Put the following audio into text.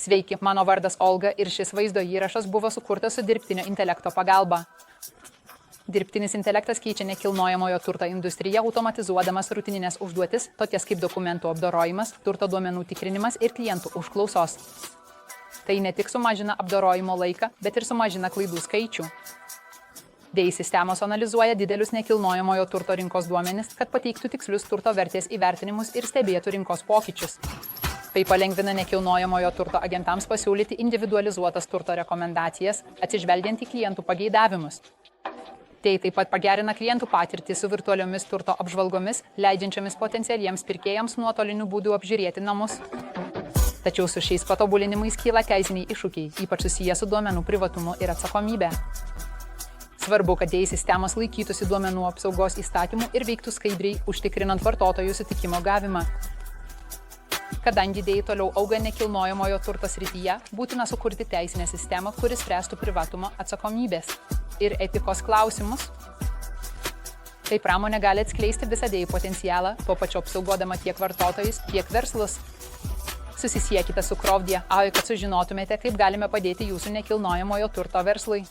Sveiki, mano vardas Olga ir šis vaizdo įrašas buvo sukurtas su dirbtinio intelekto pagalba. Dirbtinis intelektas keičia nekilnojamojo turto industriją, automatizuodamas rutininės užduotis, tokias kaip dokumentų apdorojimas, turto duomenų tikrinimas ir klientų užklausos. Tai ne tik sumažina apdorojimo laiką, bet ir sumažina klaidų skaičių. DEI sistemos analizuoja didelius nekilnojamojo turto rinkos duomenis, kad pateiktų tikslius turto vertės įvertinimus ir stebėtų rinkos pokyčius. Tai palengvina nekilnojamojo turto agentams pasiūlyti individualizuotas turto rekomendacijas, atsižvelgiant į klientų pageidavimus. Tai taip pat pagerina klientų patirtį su virtualiomis turto apžvalgomis, leidžiančiamis potencialiems pirkėjams nuotoliniu būdu apžiūrėti namus. Tačiau su šiais patobulinimais kyla teisiniai iššūkiai, ypač susiję su duomenų privatumu ir atsakomybė. Svarbu, kad DEI sistemos laikytųsi duomenų apsaugos įstatymų ir veiktų skaidriai, užtikrinant vartotojų sutikimo gavimą. Kadangi DEI toliau auga nekilnojamojo turto srityje, būtina sukurti teisinę sistemą, kuris spręstų privatumo, atsakomybės ir etikos klausimus. Tai pramonė gali atskleisti visą DEI potencialą, tuo pačiu apsaugodama tiek vartotojus, tiek verslus. Susisiekite su Krovdia, kad sužinotumėte, kaip galime padėti jūsų nekilnojamojo turto verslui.